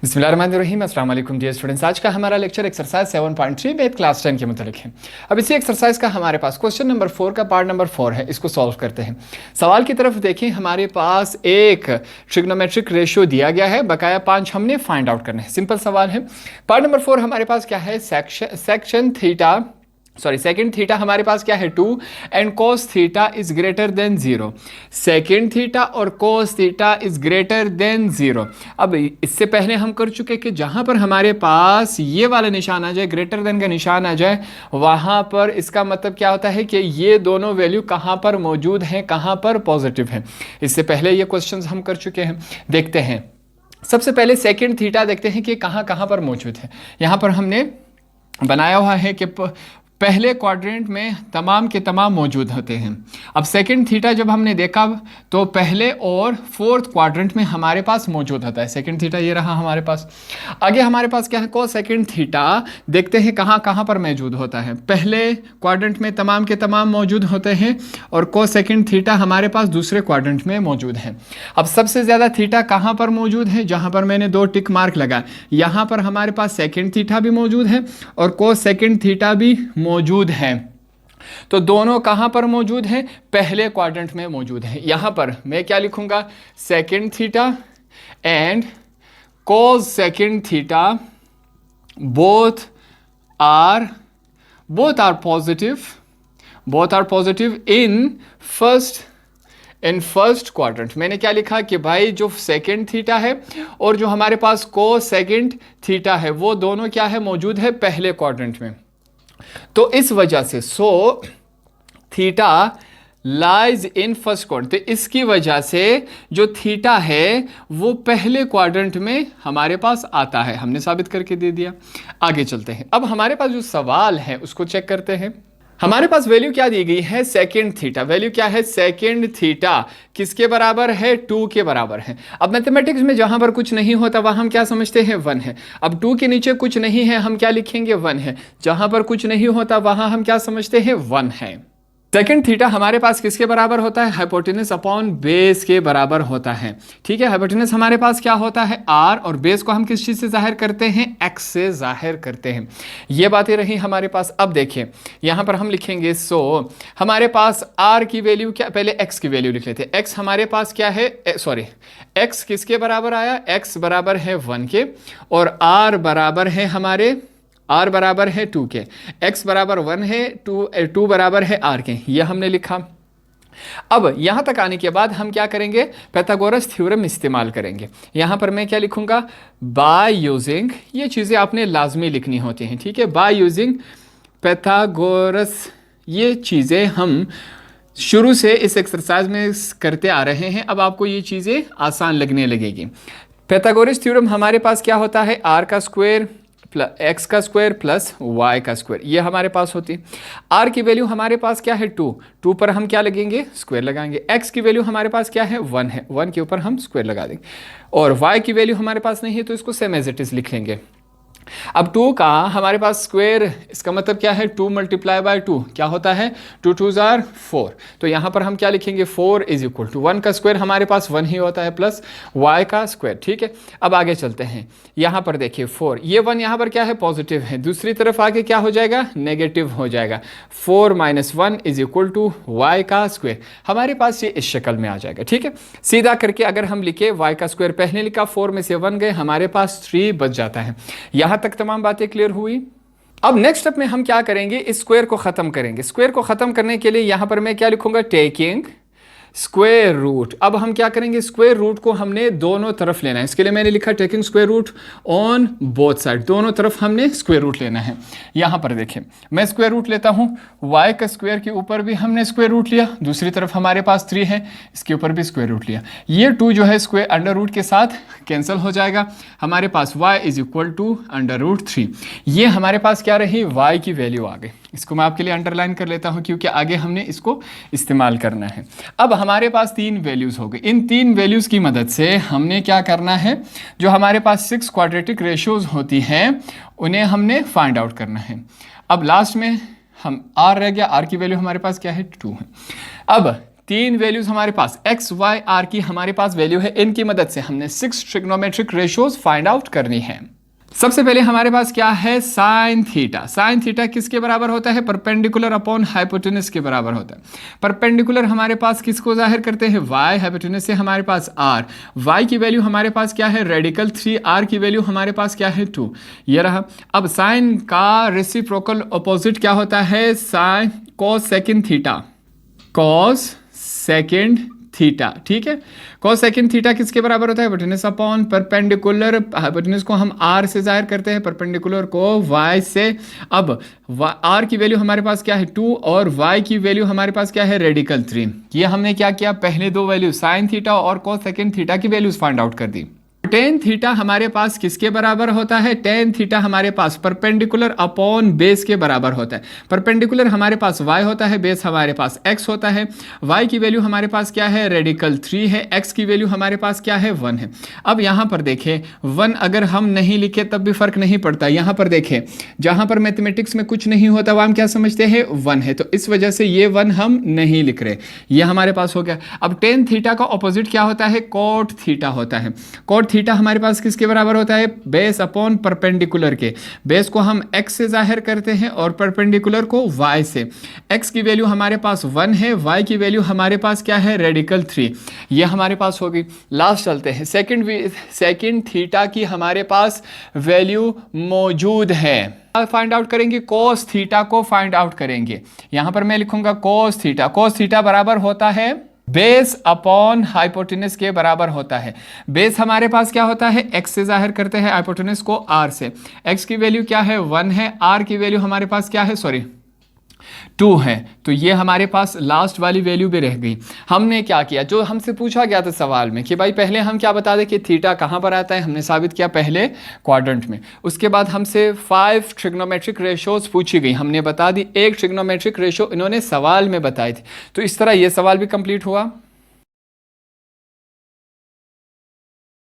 बिस्मिल्लाहिर्रहमानिर्रहीम। अस्सलाम वालेकुम डियर स्टूडेंट्स। आज का हमारा लेक्चर एक्सरसाइज 7.3 मैथ क्लास 10 के मुतालिक है। अब इसी एक्सरसाइज का हमारे पास क्वेश्चन नंबर 4 का पार्ट नंबर 4 है। इसको सॉल्व करते हैं। सवाल की तरफ देखें, हमारे पास एक ट्रिग्नोमेट्रिक रेशियो दिया गया है, बकाया 5 हमने फाइंड आउट करना है। सिंपल सवाल है। पार्ट नंबर 4 हमारे पास क्या है, सेकेंड थीटा हमारे पास क्या है 2 and cos theta is greater than 0। Second theta और cos theta is greater than 0। अब इससे पहले हम कर चुके कि जहां पर हमारे पास ये वाला निशान आ जाए, ग्रेटर देन का निशान आ जाए, वहां पर इसका मतलब क्या होता है कि ये दोनों वैल्यू कहां पर मौजूद हैं, कहां पर पॉजिटिव है। इससे पहले ये क्वेश्चंस हम कर चुके हैं। देखते हैं, सबसे पहले सेकेंड थीटा देखते हैं कि कहां कहां पर मौजूद है। यहां पर हमने बनाया हुआ है कि पहले क्वाड्रेंट में तमाम के तमाम मौजूद होते हैं। अब सेकंड थीटा जब हमने देखा तो पहले और फोर्थ क्वाड्रेंट में हमारे पास मौजूद होता है। सेकंड थीटा ये रहा हमारे पास। आगे हमारे पास क्या है, cos सेकंड थीटा देखते हैं कहाँ कहाँ पर मौजूद होता है। पहले क्वाड्रेंट में तमाम के तमाम मौजूद होते हैं और cos सेकंड थीटा हमारे पास दूसरे क्वाड्रेंट में मौजूद है। अब सबसे ज़्यादा थीटा कहाँ पर मौजूद है, जहाँ पर मैंने 2 टिक मार्क लगाए, यहाँ पर हमारे पास सेकेंड थीटा भी मौजूद है और cos सेकंड थीटा भी मौजूद है। तो दोनों कहां पर मौजूद हैं, पहले क्वाड्रेंट में मौजूद है। यहां पर मैं क्या लिखूंगा, second theta and cos second theta both are positive in first quadrant. मैंने क्या लिखा कि भाई जो सेकेंड थीटा है और जो हमारे पास cos सेकेंड थीटा है वो दोनों क्या है, मौजूद है पहले क्वाड्रेंट में। तो इस वजह से theta lies in first quadrant, तो इसकी वजह से जो थीटा है वो पहले क्वाड्रेंट में हमारे पास आता है। हमने साबित करके दे दिया। आगे चलते हैं। अब हमारे पास जो सवाल है उसको चेक करते हैं। हमारे पास वैल्यू क्या दी गई है, सेकेंड थीटा। वैल्यू क्या है, सेकेंड थीटा किसके बराबर है, 2 के बराबर है। अब मैथमेटिक्स में जहां पर कुछ नहीं होता वहां हम क्या समझते हैं, 1 है। अब 2 के नीचे कुछ नहीं है, हम क्या लिखेंगे, 1 है। जहां पर कुछ नहीं होता वहां हम क्या समझते हैं, 1 है। सेकेंड थीटा हमारे पास किसके बराबर होता है, हाइपोटेनस अपॉन बेस के बराबर होता है। ठीक है, हाइपोटेनस हमारे पास क्या होता है, r, और बेस को हम किस चीज से जाहिर करते हैं, x से जाहिर करते हैं। ये बातें रही हमारे पास। अब देखिए यहां पर हम लिखेंगे हमारे पास r की वैल्यू क्या, पहले x की वैल्यू लिख लेते हैं। x हमारे पास क्या है, x किसके बराबर आया, x बराबर है 1 के, और r बराबर है हमारे r बराबर है 2 के। x बराबर 1 है, 2 बराबर है r के। यह हमने लिखा। अब यहां तक आने के बाद हम क्या करेंगे, पाइथागोरस थ्योरम इस्तेमाल करेंगे। यहां पर मैं क्या लिखूंगा, बाय यूजिंग, ये चीजें आपने लाजमी लिखनी होती हैं। ठीक है, बाय यूजिंग पाइथागोरस, ये चीजें हम शुरू से इस एक्सरसाइज में करते आ रहे हैं। अब आपको ये चीजें आसान लगने लगेगी। पाइथागोरस थ्योरम हमारे पास क्या होता है, r का स्क्वायर एक्स का स्क्वायर प्लस वाई का स्क्वायर, ये हमारे पास होती है। आर की वैल्यू हमारे पास क्या है, 2 पर हम क्या लगेंगे, स्क्वायर लगाएंगे। एक्स की वैल्यू हमारे पास क्या है, 1 है, 1 के ऊपर हम स्क्वायर लगा देंगे। और वाई की वैल्यू हमारे पास नहीं है तो इसको सेम एज इट इज लिख लेंगे। अब 2 का हमारे पास स्क्वायर, इसका मतलब क्या है, 2 मल्टीप्लाई बाय 2 क्या होता है, 2 2s are 4। तो यहां पर हम क्या लिखेंगे, 4 इज इक्वल टू 1 का स्क्वायर हमारे पास 1 ही होता है प्लस y का स्क्वायर। ठीक है, अब आगे चलते हैं। यहां पर देखिए 4, ये 1 यहां पर क्या है, पॉजिटिव है, दूसरी तरफ आगे क्या हो जाएगा, नेगेटिव हो जाएगा। 4 - 1 इज इक्वल टू y का स्क्वायर हमारे पास ये इस शक्ल में आ जाएगा। ठीक है, सीधा करके अगर हम लिखे y का स्क्वायर, पहले लिखा 4 में से 1 गए, हमारे पास 3 बच जाता है। यहां तक तमाम बातें क्लियर हुई। अब नेक्स्ट स्टेप में हम क्या करेंगे, इस स्क्वायर को खत्म करेंगे। स्क्वायर को खत्म करने के लिए यहां पर मैं क्या लिखूंगा, टेकिंग स्क्वायर रूट। अब हम क्या करेंगे, स्क्वायर रूट को हमने दोनों तरफ लेना है। इसके लिए मैंने लिखा taking square root on both side, दोनों तरफ हमने स्क्वायर रूट लेना है। यहां पर देखिए मैं स्क्वायर रूट लेता हूं, y का स्क्वायर के ऊपर भी हमने स्क्वायर रूट लिया, दूसरी तरफ हमारे पास 3 है, इसके ऊपर भी स्क्वायर रूट लिया। ये 2 जो है स्क्वायर अंडर रूट के साथ कैंसिल हो जाएगा, हमारे पास y इज इक्वल टू √3। ये हमारे पास क्या रही, y की वैल्यू आ गई। इसको मैं आपके लिए अंडरलाइन कर लेता हूं क्योंकि आगे हमने इसको इस्तेमाल करना है। अब हमारे पास 3 वैल्यूज हो गई। इन 3 वैल्यूज की मदद से हमने क्या करना है, जो हमारे पास 6 क्वाड्रेटिक रेशियोज होती हैं उन्हें हमने फाइंड आउट करना है। अब लास्ट में हम r रह गया, r की वैल्यू हमारे पास क्या है, 2 है। अब तीन वैल्यूज हमारे पास x, y, r की हमारे पास वैल्यू है, इनकी मदद से हमने 6 ट्रिग्नोमेट्रिक रेशियोज फाइंड आउट करनी है। सबसे पहले हमारे पास क्या है, साइन थीटा। साइन थीटा किसके बराबर होता है, परपेंडिकुलर अपॉन हाइपोटेनस के बराबर होता है। परपेंडिकुलर हमारे पास किसको जाहिर करते हैं, y, हाइपोटेनस से हमारे पास r, y की वैल्यू हमारे पास क्या है, रेडिकल 3, r की वैल्यू हमारे पास क्या है 2, ये रहा। अब साइन का रेसिप्रोकल अपोजिट क्या होता है, sine cos second theta, cos second theta, ठीक है। कॉस सेकंड थीटा किसके बराबर होता है, हाइपोटेनस अपॉन परपेंडिकुलर, हाइपोटेनस को हम r से जाहिर करते हैं, परपेंडिकुलर को y से। अब r की वैल्यू हमारे पास क्या है 2 और y की वैल्यू हमारे पास क्या है, रेडिकल 3। ये हमने क्या किया, पहले दो वैल्यू साइन थीटा और कॉस सेकंड थीटा की वैल्यूज फाइंड आउट कर दी। टेन थीटा हमारे पास किसके बराबर होता है, टेन थीटा हमारे पास परपेंडिकुलर अपॉन बेस के बराबर होता है। परपेंडिकुलर हमारे पास y होता है, बेस हमारे पास x होता है। y की वैल्यू हमारे पास क्या है, रेडिकल 3 है, x की वैल्यू हमारे पास क्या है, 1 है। अब यहाँ पर देखें 1 अगर हम नहीं लिखे तब भी फर्क नहीं पड़ता। यहाँ पर देखें जहाँ पर मैथमेटिक्स में कुछ नहीं होता वह हम क्या समझते हैं, 1 है, तो इस वजह से ये 1 हम नहीं लिख रहे, ये हमारे पास हो गया। अब टेन थीटा का ऑपोजिट क्या होता है, कॉट थीटा होता है। कॉट थीटा हमारे पास किसके बराबर होता है, बेस अपॉन परपेंडिकुलर के। बेस को हम x से जाहिर करते हैं और परपेंडिकुलर को y से। x की वैल्यू हमारे पास 1 है, y की वैल्यू हमारे पास क्या है, रेडिकल 3, ये हमारे पास होगी। लास्ट चलते हैं, सेकंड थीटा की हमारे पास वैल्यू मौजूद है। फाइंड आउट करेंगे, कोस थीटा को फाइंड आउट करेंगे। यहां पर मैं लिखूंगा कोस थीटा। कोस थीटा बराबर होता है बेस अपॉन हाइपोटेनस के बराबर होता है। बेस हमारे पास क्या होता है, x से जाहिर करते हैं, हाइपोटेनस को r से। x की वैल्यू क्या है, 1 है, r की वैल्यू हमारे पास क्या है, 2 है। तो ये हमारे पास लास्ट वाली वैल्यू भी रह गई। हमने क्या किया, जो हमसे पूछा गया था सवाल में कि भाई पहले हम क्या बता दें कि थीटा कहाँ पर आता है, हमने साबित किया पहले क्वाड्रेंट में। उसके बाद हमसे 5 ट्रिग्नोमेट्रिक रेशियोज पूछी गई, हमने बता दी। एक ट्रिग्नोमेट्रिक रेशियो इन्होंने सवाल में बताई थी। तो इस तरह ये सवाल भी कंप्लीट हुआ।